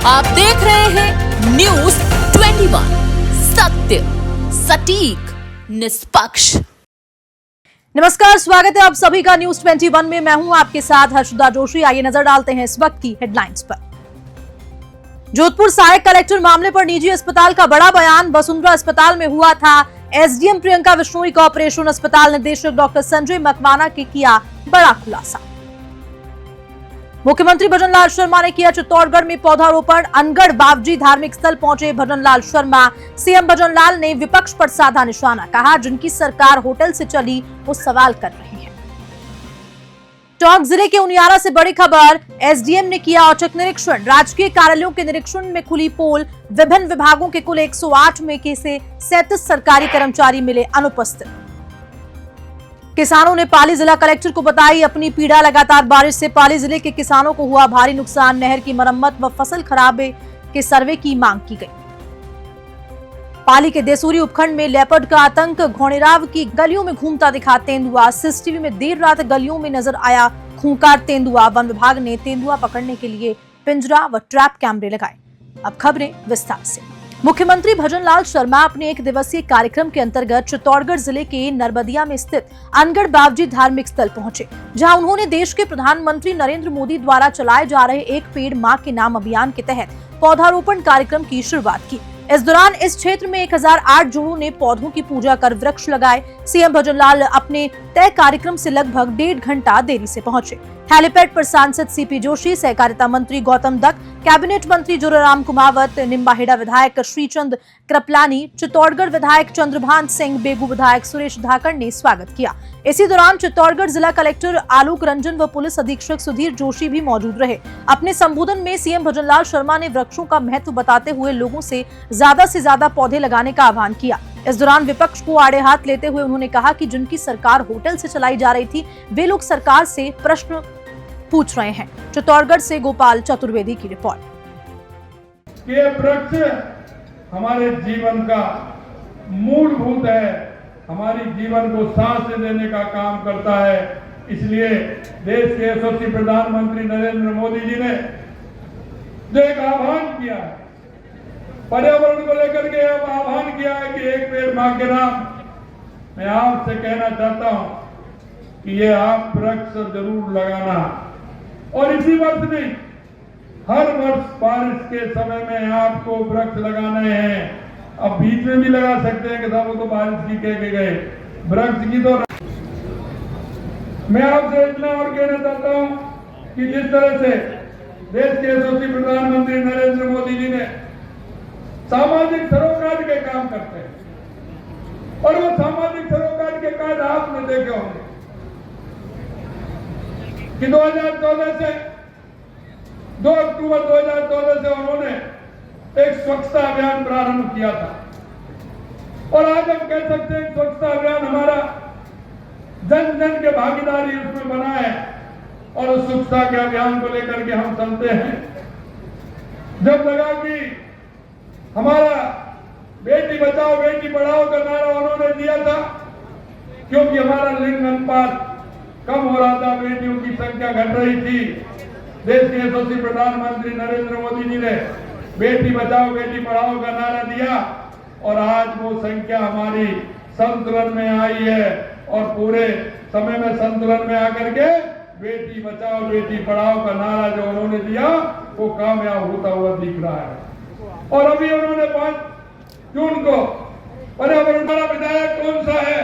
आप देख रहे हैं न्यूज 21, सत्य सटीक निष्पक्ष। नमस्कार, स्वागत है आप सभी का न्यूज 21 में। मैं हूं आपके साथ हर्षदा जोशी। आइए नजर डालते हैं इस वक्त की हेडलाइंस पर। जोधपुर सहायक कलेक्टर मामले पर निजी अस्पताल का बड़ा बयान। वसुंधरा अस्पताल में हुआ था। एसडीएम प्रियंका बिश्नोई का ऑपरेशन। अस्पताल निदेशक डॉक्टर संजय मकवाना के किया बड़ा खुलासा। मुख्यमंत्री भजनलाल शर्मा ने किया चित्तौड़गढ़ में पौधारोपण। अनगढ़ बावजी धार्मिक स्थल पहुंचे भजनलाल शर्मा। सीएम भजनलाल ने विपक्ष पर साधा निशाना। कहा, जिनकी सरकार होटल से चली वो सवाल कर रहे हैं। टोंक जिले के उनियारा से बड़ी खबर। एसडीएम ने किया औचक निरीक्षण। राजकीय कार्यालयों के निरीक्षण में खुली पोल। विभिन्न विभागों के कुल 108 में से 37 सरकारी कर्मचारी मिले अनुपस्थित। किसानों ने पाली जिला कलेक्टर को बताई अपनी पीड़ा। लगातार बारिश से पाली जिले के किसानों को हुआ भारी नुकसान। नहर की मरम्मत व फसल खराबे के सर्वे की मांग की गई। पाली के देसूरी उपखंड में लेपर्ड का आतंक। घोड़ेराव की गलियों में घूमता दिखा तेंदुआ। सीसीटीवी में देर रात गलियों में नजर आया खूंखार तेंदुआ। वन विभाग ने तेंदुआ पकड़ने के लिए पिंजरा व ट्रैप कैमरे लगाए। अब खबरें विस्तार से। मुख्यमंत्री भजनलाल शर्मा अपने एक दिवसीय कार्यक्रम के अंतर्गत चित्तौड़गढ़ जिले के नरबदिया में स्थित अनगढ़ बावजी धार्मिक स्थल पहुंचे, जहां उन्होंने देश के प्रधानमंत्री नरेंद्र मोदी द्वारा चलाए जा रहे एक पेड़ मां के नाम अभियान के तहत पौधारोपण कार्यक्रम की शुरुआत की। इस दौरान इस क्षेत्र में 1008 जोड़ों ने पौधों की पूजा कर वृक्ष लगाए। सीएम भजनलाल अपने तय कार्यक्रम से लगभग 1.5 घंटा देरी से पहुंचे। हेलीपैड पर सांसद सीपी जोशी, सहकारिता मंत्री गौतम दत्त, कैबिनेट मंत्री जोराराम कुमावत, निम्बाहेड़ा विधायक श्रीचंद कृपलानी, चित्तौड़गढ़ विधायक चंद्रभान सिंह, बेगू विधायक सुरेश धाकड़ ने स्वागत किया। इसी दौरान चित्तौड़गढ़ जिला कलेक्टर आलोक रंजन व पुलिस अधीक्षक सुधीर जोशी भी मौजूद रहे। अपने संबोधन में सीएम भजनलाल शर्मा ने वृक्षों का महत्व बताते हुए लोगों से ज्यादा पौधे लगाने का आह्वान किया। इस दौरान विपक्ष को आड़े हाथ लेते हुए उन्होंने कहा कि जिनकी सरकार होटल से चलाई जा रही थी वे लोग सरकार से प्रश्न पूछ रहे हैं। चित्तौड़गढ़ से गोपाल चतुर्वेदी की रिपोर्ट। ये वृक्ष हमारे जीवन का मूलभूत है, हमारी जीवन को सांस देने का काम करता है। इसलिए देश के यशस्वी प्रधानमंत्री नरेंद्र मोदी जी ने जो एक आह्वान किया है, पर्यावरण को लेकर के अब आह्वान किया है कि एक पेड़ मां के नाम। मैं आपसे कहना चाहता हूं कि ये आप वृक्ष जरूर लगाना, और इसी वर्ष नहीं, हर वर्ष बारिश के समय में आपको वृक्ष लगाने हैं। अब बीच में भी लगा सकते हैं कि साहब वो तो बारिश की कह के गए, वृक्ष की तो। मैं आपसे इतना और कहना चाहता हूं कि जिस तरह से देश के यशस्वी प्रधानमंत्री नरेंद्र मोदी जी ने सामाजिक सरोकार के काम करते हैं, और वो सामाजिक सरोकार के कार्य आपने देखे होंगे कि 2014 से 2 अक्टूबर 2014 से उन्होंने एक स्वच्छता अभियान प्रारंभ किया था, और आज हम कह सकते हैं स्वच्छता अभियान हमारा जन जन के भागीदारी उसमें बना है, और उस स्वच्छता के अभियान को लेकर के हम चलते हैं। जब लगा कि हमारा बेटी बचाओ बेटी पढ़ाओ का नारा उन्होंने दिया था, क्योंकि हमारा लिंग अनुपात कम हो रहा था, बेटियों की संख्या घट रही थी। देश के यशस्वी प्रधानमंत्री नरेंद्र मोदी जी ने बेटी बचाओ बेटी पढ़ाओ का नारा दिया, और आज वो संख्या हमारी संतुलन में आई है, और पूरे समय में संतुलन में आकर के बेटी बचाओ बेटी पढ़ाओ का नारा जो उन्होंने दिया वो कामयाब होता हुआ दिख रहा है। और अभी उन्होंने 5 जून को पर्यावरण वाला विधायक कौन सा है,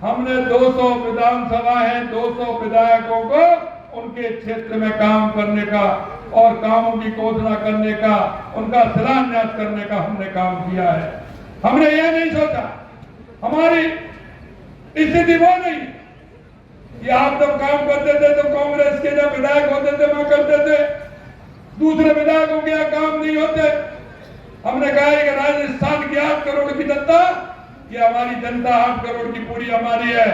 हमने 200 विधानसभा है, 200 विधायकों को उनके क्षेत्र में काम करने का और कामों की घोषणा करने का, उनका शिलान्यास करने का हमने काम किया है। हमने ये नहीं सोचा, हमारी स्थिति वो नहीं कि आप जब काम करते थे तो कांग्रेस के जब विधायक होते थे वो करते थे, दूसरे विधायकों के यहाँ काम नहीं होते। हमने कहा कि राजस्थान की 8 करोड़ की जनता, ये हमारी जनता 8 करोड़ की पूरी हमारी है।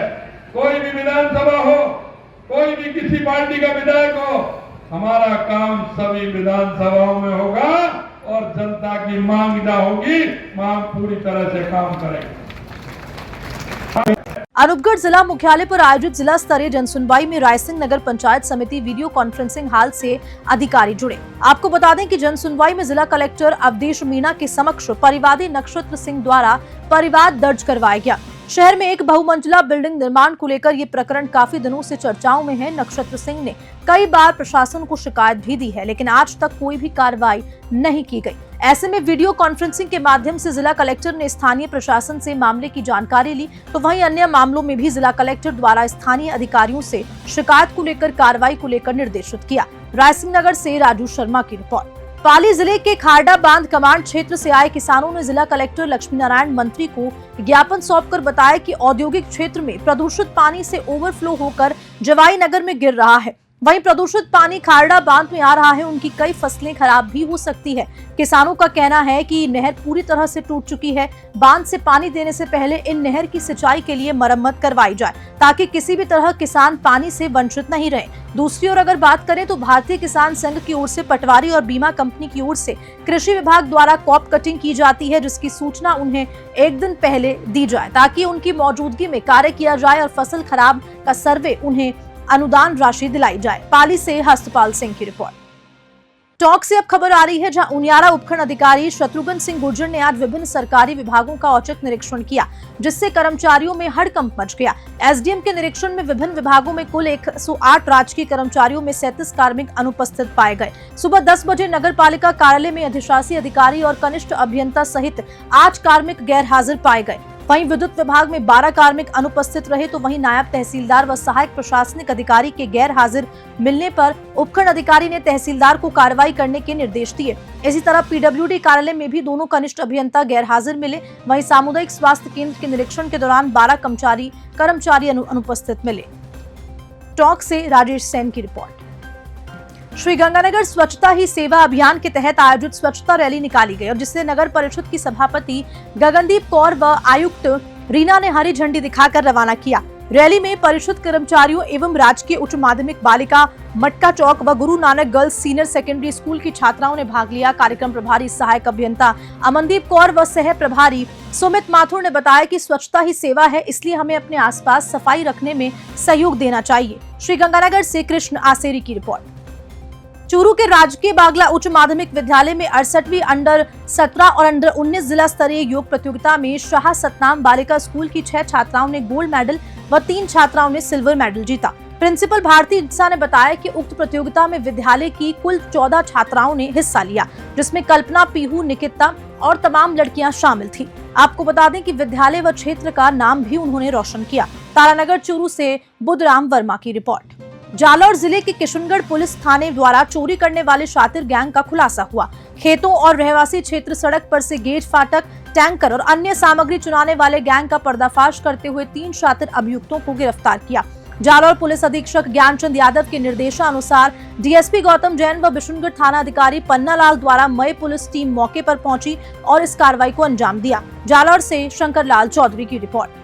कोई भी विधानसभा हो, कोई भी किसी पार्टी का विधायक हो, हमारा काम सभी विधानसभाओं में होगा, और जनता की मांग ना होगी, मांग पूरी तरह से काम करेंगे। अनूपगढ़ जिला मुख्यालय पर आयोजित जिला स्तरीय जनसुनवाई में रायसिंह नगर पंचायत समिति वीडियो कॉन्फ्रेंसिंग हाल से अधिकारी जुड़े। आपको बता दें कि जनसुनवाई में जिला कलेक्टर अवधेश मीणा के समक्ष परिवादी नक्षत्र सिंह द्वारा परिवाद दर्ज करवाया गया। शहर में एक बहुमंजिला बिल्डिंग निर्माण को लेकर ये प्रकरण काफी दिनों से चर्चाओं में है। नक्षत्र सिंह ने कई बार प्रशासन को शिकायत भी दी है, लेकिन आज तक कोई भी कार्रवाई नहीं की गई। ऐसे में वीडियो कॉन्फ्रेंसिंग के माध्यम से जिला कलेक्टर ने स्थानीय प्रशासन से मामले की जानकारी ली, तो वहीं अन्य मामलों में भी जिला कलेक्टर द्वारा स्थानीय अधिकारियों से शिकायत को लेकर कार्रवाई को लेकर निर्देशित किया। रायसिंह नगर से राजू शर्मा की रिपोर्ट। पाली जिले के खारडा बांध कमांड क्षेत्र से आए किसानों ने जिला कलेक्टर लक्ष्मी नारायण मंत्री को ज्ञापन सौंपकर बताया कि औद्योगिक क्षेत्र में प्रदूषित पानी से ओवरफ्लो होकर जवाई नगर में गिर रहा है। वहीं प्रदूषित पानी खारडा बांध में आ रहा है, उनकी कई फसलें खराब भी हो सकती है। किसानों का कहना है कि नहर पूरी तरह से टूट चुकी है। बांध से पानी देने से पहले इन नहर की सिंचाई के लिए मरम्मत करवाई जाए, ताकि किसी भी तरह किसान पानी से वंचित नहीं रहे। दूसरी ओर अगर बात करें तो भारतीय किसान संघ की ओर से पटवारी और बीमा कंपनी की ओर से कृषि विभाग द्वारा क्रॉप कटिंग की जाती है, जिसकी सूचना उन्हें एक दिन पहले दी जाए, ताकि उनकी मौजूदगी में कार्य किया जाए और फसल खराब का सर्वे उन्हें अनुदान राशि दिलाई जाए। पाली से हस्तपाल सिंह की रिपोर्ट। टॉक से अब खबर आ रही है, जहां उनियारा उपखंड अधिकारी शत्रुघ्न सिंह गुर्जर ने आज विभिन्न सरकारी विभागों का औचक निरीक्षण किया, जिससे कर्मचारियों में हड़कंप मच गया। एसडीएम के निरीक्षण में विभिन्न विभागों में कुल 108 राजकीय कर्मचारियों में 37 कार्मिक अनुपस्थित पाए गए। सुबह 10 बजे नगर पालिका कार्यालय में अधिशासी अधिकारी और कनिष्ठ अभियंता सहित 8 कार्मिक गैर हाजिर पाए गए। वहीं विद्युत विभाग में 12 कार्मिक अनुपस्थित रहे, तो वहीं नायब तहसीलदार व सहायक प्रशासनिक अधिकारी के गैर हाजिर मिलने पर उपखंड अधिकारी ने तहसीलदार को कार्रवाई करने के निर्देश दिए। इसी तरह पीडब्ल्यूडी कार्यालय में भी दोनों कनिष्ठ अभियंता गैर हाजिर मिले। वहीं सामुदायिक स्वास्थ्य केंद्र के निरीक्षण के दौरान 12 कर्मचारी अनुपस्थित मिले। टॉक से राजेश सेन की रिपोर्ट। श्रीगंगानगर स्वच्छता ही सेवा अभियान के तहत आयोजित स्वच्छता रैली निकाली गई, और जिससे नगर परिषद की सभापति गगनदीप कौर व आयुक्त रीना ने हरी झंडी दिखाकर रवाना किया। रैली में परिषद कर्मचारियों एवं राजकीय उच्च माध्यमिक बालिका मटका चौक व Guru Nanak girls senior secondary school की छात्राओं ने भाग लिया। कार्यक्रम प्रभारी सहायक अभियंता अमनदीप कौर व सह प्रभारी सुमित माथुर ने बताया कि स्वच्छता ही सेवा है, इसलिए हमें अपने आसपास सफाई रखने में सहयोग देना चाहिए। श्रीगंगानगर से कृष्ण आसेरी की रिपोर्ट। चूरू के राजकीय बागला उच्च माध्यमिक विद्यालय में 68वीं अंडर 17 और अंडर 19 जिला स्तरीय योग प्रतियोगिता में शाह सतनाम बालिका स्कूल की 6 छात्राओं ने गोल्ड मेडल व 3 छात्राओं ने सिल्वर मेडल जीता। प्रिंसिपल भारती इंसा ने बताया कि उक्त प्रतियोगिता में विद्यालय की कुल 14 छात्राओं ने हिस्सा लिया, जिसमें कल्पना, पीहू, निकिता और तमाम लड़कियां शामिल थी। आपको बता दें कि विद्यालय व क्षेत्र का नाम भी उन्होंने रोशन किया। तारानगर चूरू से बुधराम वर्मा की रिपोर्ट। जालौर जिले के किशनगढ़ पुलिस थाने द्वारा चोरी करने वाले शातिर गैंग का खुलासा हुआ। खेतों और रहवासी क्षेत्र सड़क पर से गेट फाटक, टैंकर और अन्य सामग्री चुराने वाले गैंग का पर्दाफाश करते हुए 3 शातिर अभियुक्तों को गिरफ्तार किया। जालौर पुलिस अधीक्षक ज्ञानचंद यादव के निर्देशानुसार डीएसपी गौतम जैन व बिशुनगढ़ थाना अधिकारी पन्नालाल द्वारा मई पुलिस टीम मौके पर पहुंची और इस कार्रवाई को अंजाम दिया। जालौर से शंकर लाल चौधरी की रिपोर्ट।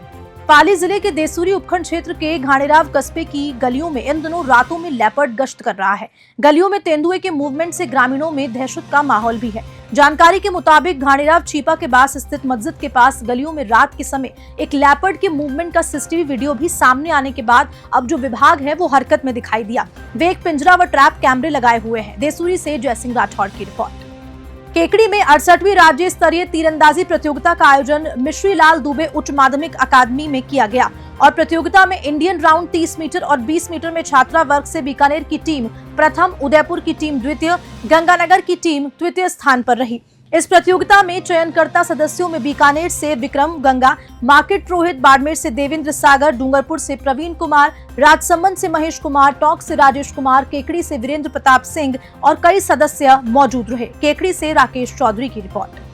पाली जिले के देसूरी उपखंड क्षेत्र के घाणेराव कस्बे की गलियों में इन दिनों रातों में लेपर्ड गश्त कर रहा है। गलियों में तेंदुए के मूवमेंट से ग्रामीणों में दहशत का माहौल भी है। जानकारी के मुताबिक घाणेराव छीपा के पास स्थित मस्जिद के पास गलियों में रात के समय एक लेपर्ड के मूवमेंट का सीसीटीवी वीडियो भी सामने आने के बाद अब जो विभाग है वो हरकत में दिखाई दिया। वे एक पिंजरा व ट्रैप कैमरे लगाए हुए हैं। देसूरी से जयसिंह राठौड़ की रिपोर्ट। केकड़ी में 68वीं राज्य स्तरीय तीरंदाजी प्रतियोगिता का आयोजन मिश्री लाल दुबे उच्च माध्यमिक अकादमी में किया गया, और प्रतियोगिता में इंडियन राउंड 30 मीटर और 20 मीटर में छात्रा वर्ग से बीकानेर की टीम प्रथम, उदयपुर की टीम द्वितीय, गंगानगर की टीम तृतीय स्थान पर रही। इस प्रतियोगिता में चयनकर्ता सदस्यों में बीकानेर से विक्रम गंगा, मार्केट रोहित, बाड़मेर से देवेंद्र सागर, डूंगरपुर से प्रवीण कुमार, राजसमंद से महेश कुमार, टोंक से राजेश कुमार, केकड़ी से वीरेंद्र प्रताप सिंह और कई सदस्य मौजूद रहे। केकड़ी से राकेश चौधरी की रिपोर्ट।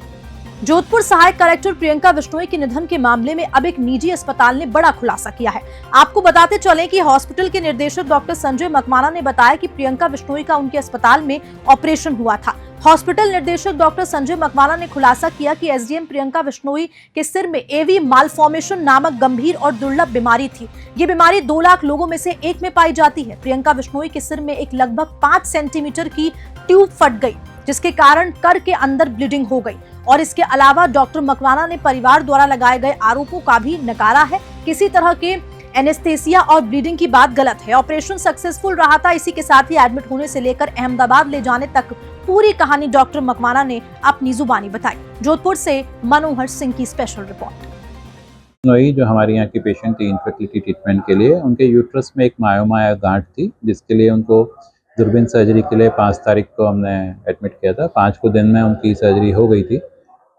जोधपुर सहायक कलेक्टर प्रियंका बिश्नोई के निधन के मामले में अब एक निजी अस्पताल ने बड़ा खुलासा किया है। आपको बताते चलें कि हॉस्पिटल के निदेशक डॉक्टर संजय मकवाना ने बताया कि प्रियंका बिश्नोई का उनके अस्पताल में ऑपरेशन हुआ था। हॉस्पिटल निर्देशक डॉक्टर संजय मकवाना ने खुलासा किया कि एसडीएम प्रियंका बिश्नोई के सिर में एवी मालफॉर्मेशन नामक गंभीर और दुर्लभ बीमारी थी। ये बीमारी 2 लाख लोगों में से एक में पाई जाती है। प्रियंका बिश्नोई के सिर में एक लगभग 5 सेंटीमीटर की ट्यूब फट गई। जिसके कारण कर के अंदर ब्लीडिंग हो गई। और इसके अलावा डॉक्टर मकवाना ने परिवार द्वारा लगाए गए आरोपों का भी नकारा है। किसी तरह के एनेस्थेसिया और ब्लीडिंग की बात गलत है। ऑपरेशन सक्सेसफुल रहा था। इसी के साथ ही एडमिट होने से लेकर अहमदाबाद ले जाने तक पूरी कहानी डॉक्टर मकवाना ने अपनी जुबानी बताई। जोधपुर से मनोहर सिंह की स्पेशल रिपोर्ट। नोई जो हमारे यहाँ की पेशेंट थी इनफर्टिलिटी ट्रीटमेंट के लिए, उनके यूट्रस में एक मायोमा गांठ थी, जिसके लिए उनको दूरबीन सर्जरी के लिए 5 तारीख को हमने एडमिट किया था। 5 को दिन में उनकी सर्जरी हो गई थी।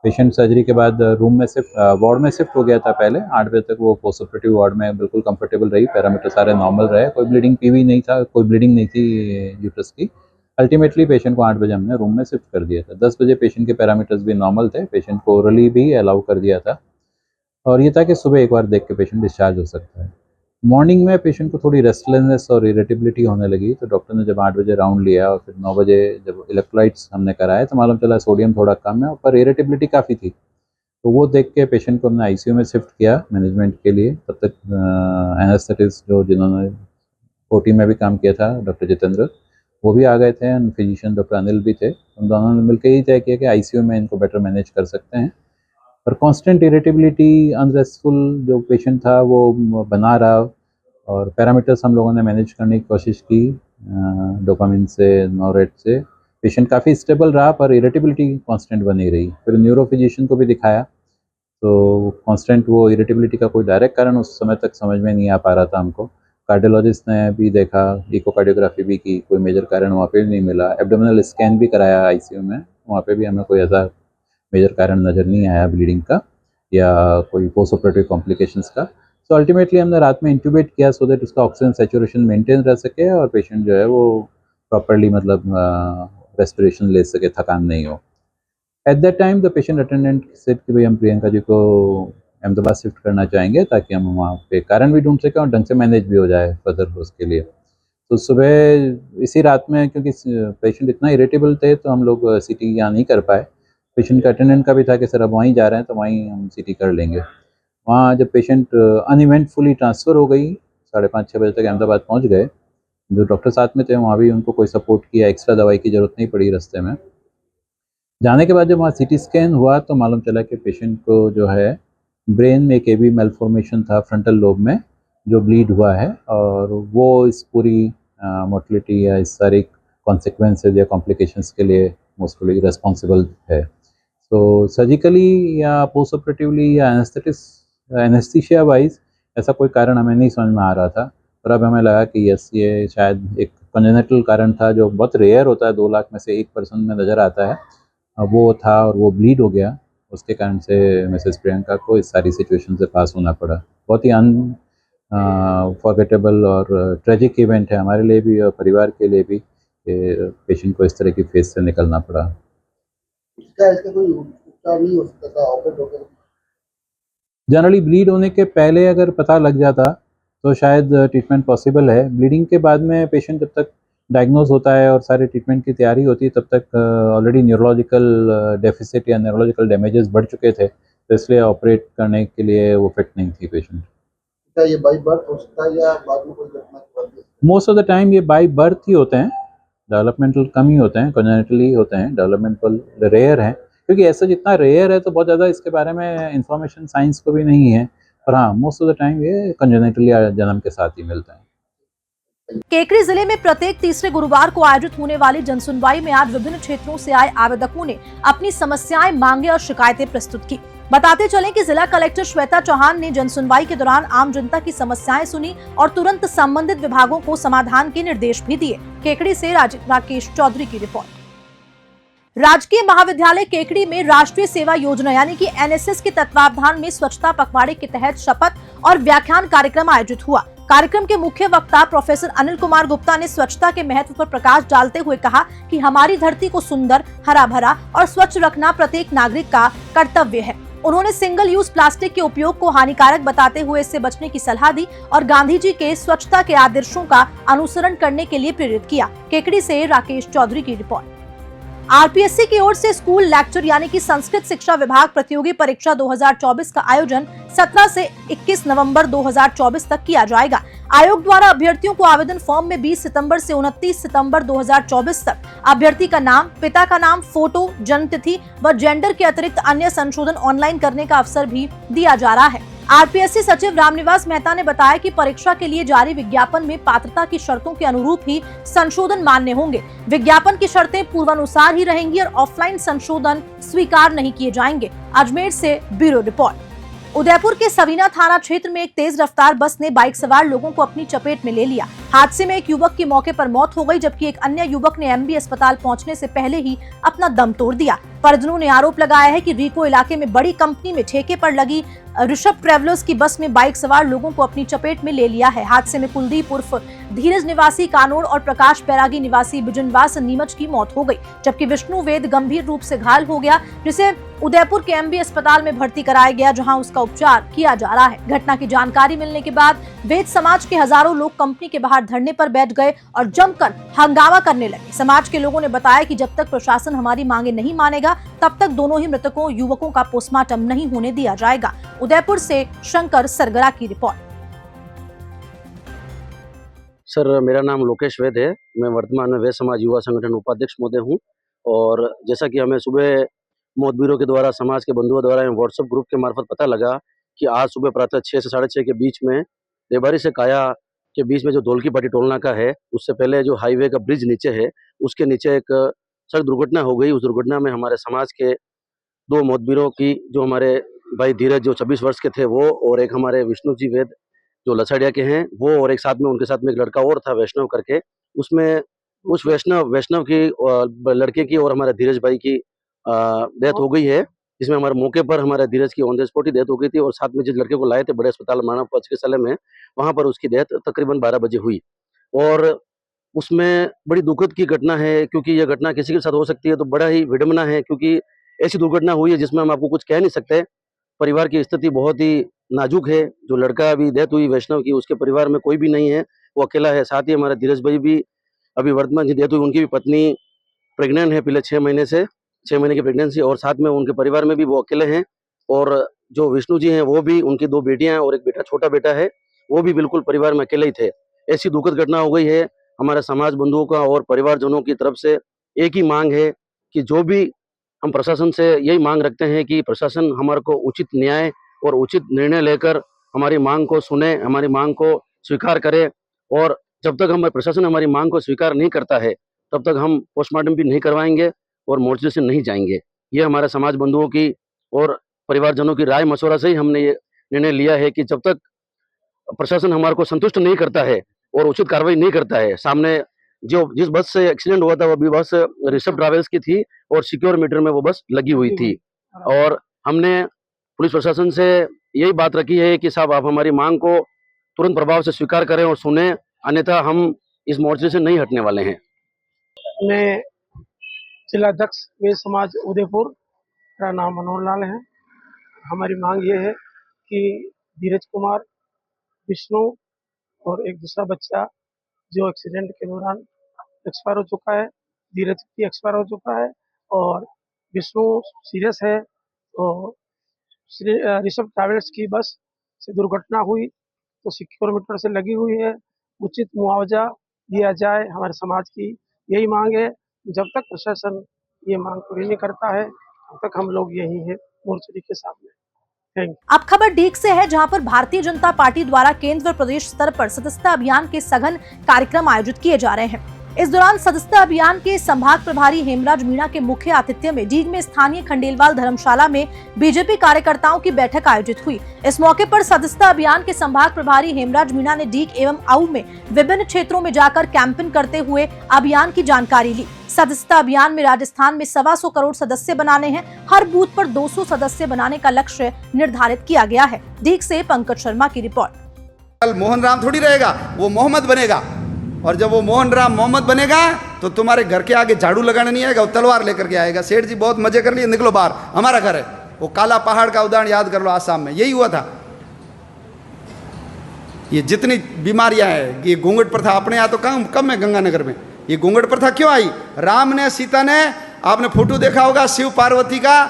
पेशेंट सर्जरी के बाद रूम में वार्ड में शिफ्ट हो गया था। पहले 8 बजे तक वो पोस्ट ऑपरेटिव वार्ड में बिल्कुल कंफर्टेबल रही, पैरामीटर सारे नॉर्मल रहे, कोई ब्लीडिंग पीवी नहीं था, कोई ब्लीडिंग नहीं थी यूट्रस की। अल्टीमेटली पेशेंट को 8 बजे हमने रूम में शिफ्ट कर दिया था। 10 बजे पेशेंट के पैरामीटर्स भी नॉर्मल थे, पेशेंट को ओरली भी अलाउ कर दिया था और ये था कि सुबह एक बार देख के पेशेंट डिस्चार्ज हो सकता है। मॉर्निंग में पेशेंट को थोड़ी रेस्टलेसनेस और इरिटेबिलिटी होने लगी, तो डॉक्टर ने जब 8 बजे राउंड लिया और फिर 9 बजे जब इलेक्ट्रोलाइट्स हमने कराए तो मालूम चला सोडियम थोड़ा कम है, पर इरिटेबिलिटी काफ़ी थी। तो वो देख के पेशेंट को हमने आईसीयू में शिफ्ट किया मैनेजमेंट के लिए। तब तक एनेस्थेटिस्ट जो जिन्होंने ओटी में भी काम किया था, डॉक्टर जितेंद्र, वो भी आ गए थे, फिजिशियन डॉक्टर अनिल भी थे। उन दोनों ने मिलकर ही तय किया कि आईसीयू में इनको बेटर मैनेज कर सकते हैं। और कांस्टेंट इरिटेबिलिटी, अनरेस्टफुल जो पेशेंट था वो बना रहा और पैरामीटर्स हम लोगों ने मैनेज करने की कोशिश की, डोपामिन से, नोरेट से। पेशेंट काफ़ी स्टेबल रहा पर इरिटेबिलिटी कांस्टेंट बनी रही। फिर न्यूरो फिजिशियन को भी दिखाया तो कांस्टेंट वो इरिटेबिलिटी का कोई डायरेक्ट कारण उस समय तक समझ में नहीं आ पा रहा था हमको। कार्डियोलॉजिस्ट ने भी देखा, इकोकार्डियोग्राफी भी की, कोई मेजर कारण वहाँ पे भी नहीं मिला। एब्डोमिनल स्कैन भी कराया आईसीयू में, वहाँ पे भी हमें कोई ऐसा मेजर कारण नज़र नहीं आया ब्लीडिंग का या कोई पोस्ट ऑपरेटिव कॉम्प्लिकेशंस का। सो अल्टीमेटली हमने रात में इंट्यूबेट किया सो दैट उसका ऑक्सीजन सैचुरेशन मेंटेन रह सके और पेशेंट जो है वो प्रॉपर्ली मतलब रेस्पिरेशन ले सके, थकान नहीं हो। At that time the patient attendant said कि भाई हम प्रियंका जी को अहमदाबाद शिफ्ट करना चाहेंगे ताकि हम वहाँ पे कारण भी ढूंढ सकें और ढंग से मैनेज भी हो जाए फर्दर उसके लिए। तो सुबह इसी रात में क्योंकि पेशेंट इतना इरिटेबल थे तो हम लोग सीटी यहाँ नहीं कर पाए। पेशेंट का अटेंडेंट का भी था कि सर अब वहीं जा रहे हैं तो वहीं हम सीटी कर लेंगे। वहाँ जब पेशेंट अनइवेंटफुली ट्रांसफ़र हो गई, 5:30-6 बजे तक अहमदाबाद पहुँच गए। जो डॉक्टर साथ में थे वहाँ भी उनको कोई सपोर्ट किया, एक्स्ट्रा दवाई की ज़रूरत नहीं पड़ी रास्ते में। जाने के बाद जब वहाँ सीटी स्कैन हुआ तो मालूम चला कि पेशेंट को जो है ब्रेन में एक एबी मेलफॉर्मेशन था फ्रंटल लोब में जो ब्लीड हुआ है और वो इस पूरी मोर्टलिटी या इस सारी कॉन्सिक्वेंसेज या कॉम्प्लिकेशंस के लिए मोस्टली रिस्पॉन्सिबल है। तो सर्जिकली या पोस्ट ऑपरेटिवली या एनेस्थीसिया वाइज ऐसा कोई कारण हमें नहीं समझ में आ रहा था, पर अब हमें लगा कि यस ये शायद एक कंजेनिटल कारण था जो बहुत रेयर होता है, 2 लाख में से 1% में नज़र आता है। वो था और वो ब्लीड हो गया, उसके कारण से मिसेस प्रियंका को इस सारी सिचुएशन से पास होना पड़ा। बहुत ही अनफॉरगेटेबल और ट्रेजिक इवेंट है हमारे लिए भी और परिवार के लिए भी कि पेशेंट को इस तरह की फेज से निकलना पड़ा। इसका कोई उपचार नहीं हो सकता था ऑपरेट होकर? जनरली ब्लीड होने के पहले अगर पता लग जाता तो शायद ट्रीटमेंट पॉसिबल है। ब्लीडिंग के बाद में पेशेंट जब तक डायग्नोज होता है और सारे ट्रीटमेंट की तैयारी होती है तब तक ऑलरेडी न्यूरोलॉजिकल डेफिसिट या न्यूरोलॉजिकल डैमेजेस बढ़ चुके थे, तो इसलिए ऑपरेट करने के लिए वो फिट नहीं थी पेशेंट। क्या ये बाई बर्थ हो सकता है या बाद में कोई घटना के बाद? मोस्ट ऑफ द टाइम ये बाई बर्थ ही होते हैं, डेवलपमेंटल कम ही होते हैं, कंजेनिटली होते हैं, डेवलपमेंटल रेयर हैं। क्योंकि ऐसा जितना रेयर है तो बहुत ज़्यादा इसके बारे में इंफॉर्मेशन साइंस को भी नहीं है, पर हाँ मोस्ट ऑफ द टाइम ये कंजेनिटली जन्म के साथ ही मिलता है। केकड़ी जिले में प्रत्येक तीसरे गुरुवार को आयोजित होने वाली जनसुनवाई में आज विभिन्न क्षेत्रों से आए आवेदकों ने अपनी समस्याएं, मांगे और शिकायतें प्रस्तुत की। बताते चलें कि जिला कलेक्टर श्वेता चौहान ने जनसुनवाई के दौरान आम जनता की समस्याएं सुनी और तुरंत संबंधित विभागों को समाधान के निर्देश भी दिए। केकड़ी से राकेश चौधरी की रिपोर्ट। राजकीय महाविद्यालय केकड़ी में राष्ट्रीय सेवा योजना यानी कि एनएसएस के तत्वावधान में स्वच्छता पखवाड़े के तहत शपथ और व्याख्यान कार्यक्रम आयोजित हुआ। कार्यक्रम के मुख्य वक्ता प्रोफेसर अनिल कुमार गुप्ता ने स्वच्छता के महत्व पर प्रकाश डालते हुए कहा कि हमारी धरती को सुंदर, हरा भरा और स्वच्छ रखना प्रत्येक नागरिक का कर्तव्य है। उन्होंने सिंगल यूज प्लास्टिक के उपयोग को हानिकारक बताते हुए इससे बचने की सलाह दी और गांधी जी के स्वच्छता के आदर्शों का अनुसरण करने के लिए प्रेरित किया। केकड़ी से राकेश चौधरी की रिपोर्ट। आरपीएससी की ओर से स्कूल लेक्चर यानी कि संस्कृत शिक्षा विभाग प्रतियोगी परीक्षा 2024 का आयोजन 17 से 21 नवंबर 2024 तक किया जाएगा। आयोग द्वारा अभ्यर्थियों को आवेदन फॉर्म में 20 सितंबर से 29 सितंबर 2024 तक अभ्यर्थी का नाम, पिता का नाम, फोटो, जन्म तिथि व जेंडर के अतिरिक्त अन्य संशोधन ऑनलाइन करने का अवसर भी दिया जा रहा है। आरपीएससी सचिव रामनिवास मेहता ने बताया कि परीक्षा के लिए जारी विज्ञापन में पात्रता की शर्तों के अनुरूप ही संशोधन मान्य होंगे। विज्ञापन की शर्तें पूर्वानुसार ही रहेंगी और ऑफलाइन संशोधन स्वीकार नहीं किए जाएंगे। अजमेर से ब्यूरो रिपोर्ट। उदयपुर के सवीना थाना क्षेत्र में एक तेज रफ्तार बस ने बाइक सवार लोगों को अपनी चपेट में ले लिया। हादसे में एक युवक की मौके पर मौत हो गई, जबकि एक अन्य युवक ने एमबी अस्पताल पहुंचने से पहले ही अपना दम तोड़ दिया। परिजनों ने आरोप लगाया है कि रीको इलाके में बड़ी कंपनी में ठेके पर लगी ऋषभ ट्रेवलर्स की बस में बाइक सवार लोगों को अपनी चपेट में ले लिया है। हादसे में कुलदीप उर्फ धीरज निवासी कानोड़ और प्रकाश बैरागी निवासी बिजनवास नीमच की मौत हो गई, जबकि विष्णु वेद गंभीर रूप से घायल हो गया, जिसे उदयपुर के एमबी अस्पताल में भर्ती कराया गया, जहां उसका उपचार किया जा रहा है। घटना की जानकारी मिलने के बाद वेद समाज के हजारों लोग कंपनी के बाहर धरने पर बैठ गए और जमकर हंगामा करने लगे। समाज के लोगों ने बताया कि जब तक प्रशासन हमारी मांगे नहीं मानेगा, तब तक दोनों ही मृतकों युवकों का पोस्टमार्टम नहीं होने दिया जाएगा। उदयपुर से शंकर सरगरा की रिपोर्ट। सर, मेरा नाम लोकेश वैद है। मैं वर्तमान में वैद समाज युवा संगठन उपाध्यक्ष महोदय हूँ। और जैसा कि हमें सुबह मौत ब्यूरो के द्वारा, समाज के बंधुओं द्वारा व्हाट्सएप ग्रुप के मार्फत पता लगा कि आज सुबह प्रातः 6 से 6:30 के बीच में देबारी से काया के बीच में जो धौलकी पाटी टोल नाका है, उससे पहले जो हाईवे का ब्रिज नीचे है, उसके नीचे एक सड़क दुर्घटना हो गई। उस दुर्घटना में हमारे समाज के 2 मौतबीरों की, जो हमारे भाई धीरज जो 26 वर्ष के थे वो, और एक हमारे विष्णु जी वेद जो लसाड़िया के हैं वो, और एक साथ में उनके साथ में एक लड़का और था वैष्णव करके। उसमें उस वैष्णव की लड़के की और हमारे धीरज भाई की डेथ हो गई है, जिसमें हमारे मौके पर हमारे धीरज की on the spot he death हो गई थी। और साथ में जिस लड़के को लाए थे बड़े अस्पताल मानव चिकित्सालय में, वहाँ पर उसकी डेथ तकरीबन 12 बजे हुई। और उसमें बड़ी दुखद की घटना है, क्योंकि यह घटना किसी के साथ हो सकती है तो बड़ा ही विडम्बना है, क्योंकि ऐसी दुर्घटना हुई है जिसमें हम आपको कुछ कह नहीं सकते। परिवार की स्थिति बहुत ही नाजुक है। जो लड़का अभी डेथ हुई वैष्णव की, उसके परिवार में कोई भी नहीं है, वो अकेला है। साथ ही हमारे धीरज भाई भी अभी वर्तमान जी डेथ हुई, उनकी भी पत्नी प्रेग्नेंट है पिछले 6 महीने से, 6 महीने की प्रेगनेंसी, और साथ में उनके परिवार में भी वो अकेले हैं। और जो विष्णु जी हैं वो भी, उनकी 2 बेटियां हैं और एक बेटा, छोटा बेटा है, वो भी बिल्कुल परिवार में अकेले ही थे। ऐसी दुखद घटना हो गई है। हमारे समाज बंधुओं का और परिवारजनों की तरफ से एक ही मांग है कि जो भी हम प्रशासन से यही मांग रखते हैं कि प्रशासन हमारे को उचित न्याय और उचित निर्णय लेकर हमारी मांग को सुने, हमारी मांग को स्वीकार करे। और जब तक प्रशासन हमारी मांग को स्वीकार नहीं करता है, तब तक हम पोस्टमार्टम भी नहीं करवाएंगे और मोर्चे से नहीं जाएंगे। ये हमारे समाज बंधुओं की और परिवारजनों की राय मशवरा से ही हमने ये निर्णय लिया है कि जब तक प्रशासन हमारे को संतुष्ट नहीं करता है और उचित कार्रवाई नहीं करता है। सामने जो जिस बस से एक्सीडेंट हुआ था वो भी बस ऋषभ ट्रैवल्स की थी और सिक्योर मीटर में वो बस लगी हुई थी। और हमने पुलिस प्रशासन से यही बात रखी है कि साहब आप हमारी मांग को तुरंत प्रभाव से स्वीकार करें और सुने, अन्यथा हम इस मोर्चे से नहीं हटने वाले हैं। मैं जिलाध्यक्ष वेद समाज उदयपुर, मेरा नाम मनोहर लाल है। हमारी मांग ये है कि धीरज कुमार, विष्णु और एक दूसरा बच्चा जो एक्सीडेंट के दौरान एक्सपायर हो चुका है, धीरज भी एक्सपायर हो चुका है और विष्णु सीरियस है। और ऋषभ ट्रैवल्स की बस से दुर्घटना हुई तो सिक्योर मीटर से लगी हुई है, उचित मुआवजा दिया जाए। हमारे समाज की यही मांग है। जब तक प्रशासन ये मांग पूरी नहीं करता है, तब तक हम लोग यही है मोर्चे के सामने। अब खबर डीग से है, जहां पर भारतीय जनता पार्टी द्वारा केंद्र व प्रदेश स्तर पर सदस्यता अभियान के सघन कार्यक्रम आयोजित किए जा रहे हैं। इस दौरान सदस्यता अभियान के संभाग प्रभारी हेमराज मीणा के मुख्य आतिथ्य में डीग में स्थानीय खंडेलवाल धर्मशाला में बीजेपी कार्यकर्ताओं की बैठक आयोजित हुई। इस मौके पर सदस्यता अभियान के संभाग प्रभारी हेमराज मीणा ने डीग एवं आऊ में विभिन्न क्षेत्रों में जाकर कैंपेन करते हुए अभियान की जानकारी ली। सदस्यता अभियान में राजस्थान में 125 करोड़ सदस्य बनाने हैं। हर बूथ पर 200 सदस्य बनाने का लक्ष्य निर्धारित किया गया है। डीग से पंकज शर्मा की रिपोर्ट। कल मोहन राम थोड़ी रहेगा, वो मोहम्मद बनेगा। और जब वो मोहन राम मोहम्मद बनेगा तो तुम्हारे घर के आगे झाड़ू लगाने नहीं आएगा, वो तलवार लेकर के आएगा। सेठ जी बहुत मजे कर लिए, निकलो बाहर, हमारा घर है। वो काला पहाड़ का उदाहरण याद कर लो, आसाम में यही हुआ था। ये जितनी बीमारियां हैं, ये घूंघट प्रथा अपने यहाँ तो कम है, गंगानगर में ये घूंघट प्रथा क्यों आई? राम ने, सीता ने आपने फोटो देखा होगा शिव पार्वती का,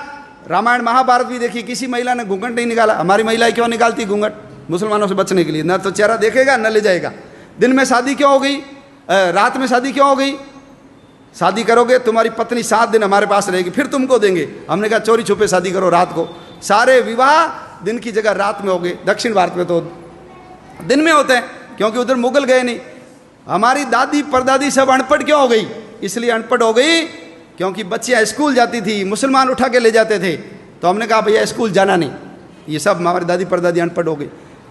रामायण महाभारत भी देखी, किसी महिला ने घूंघट नहीं निकाला। हमारी महिलाएं क्यों निकालती घूंघट? मुसलमानों से बचने के लिए। न तो चेहरा देखेगा न ले जाएगा। दिन में शादी क्यों हो गई, रात में शादी क्यों हो गई? शादी करोगे तुम्हारी पत्नी 7 दिन हमारे पास रहेगी, फिर तुमको देंगे। हमने कहा चोरी छुपे शादी करो रात को। सारे विवाह दिन की जगह रात में हो गए। दक्षिण भारत में तो दिन में होते हैं, क्योंकि उधर मुगल गए नहीं। हमारी दादी परदादी सब अनपढ़ क्यों हो गई? इसलिए अनपढ़ हो गई क्योंकि बच्चियां स्कूल जाती थी, मुसलमान उठा के ले जाते थे, तो हमने कहा भैया स्कूल जाना नहीं। ये सब हमारी दादी परदादी अनपढ़ हो गई।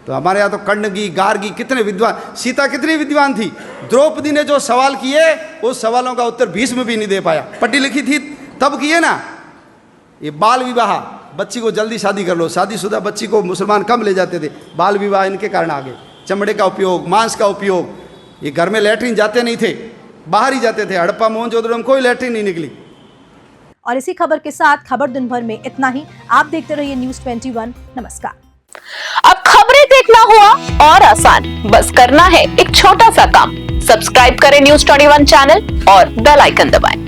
तो हमारे यहाँ तो कर्णगी, गार्गी कितने विद्वान, सीता कितनी विद्वान थी। द्रौपदी ने जो सवाल किए उस सवालों का उत्तर भीष्म भी नहीं दे पाया। पढ़ी लिखी थी तब किए ना। ये बाल विवाह, बच्ची को जल्दी शादी कर लो, शादीशुदा बच्ची को मुसलमान कम ले जाते थे। बाल विवाह इनके कारण आ गए। चमड़े का उपयोग, मांस का उपयोग। ये घर में लैट्रिन जाते नहीं थे, बाहर ही जाते थे। हड़प्पा मोहनजोदड़ो में कोई लैट्रिन नहीं निकली। और इसी खबर के साथ खबर दिन भर में इतना ही। आप देखते रहिए न्यूज़ 21। नमस्कार। अब खबरें देखना हुआ और आसान, बस करना है एक छोटा सा काम। सब्सक्राइब करें न्यूज़ 21 चैनल और बेल आइकन दबाएं।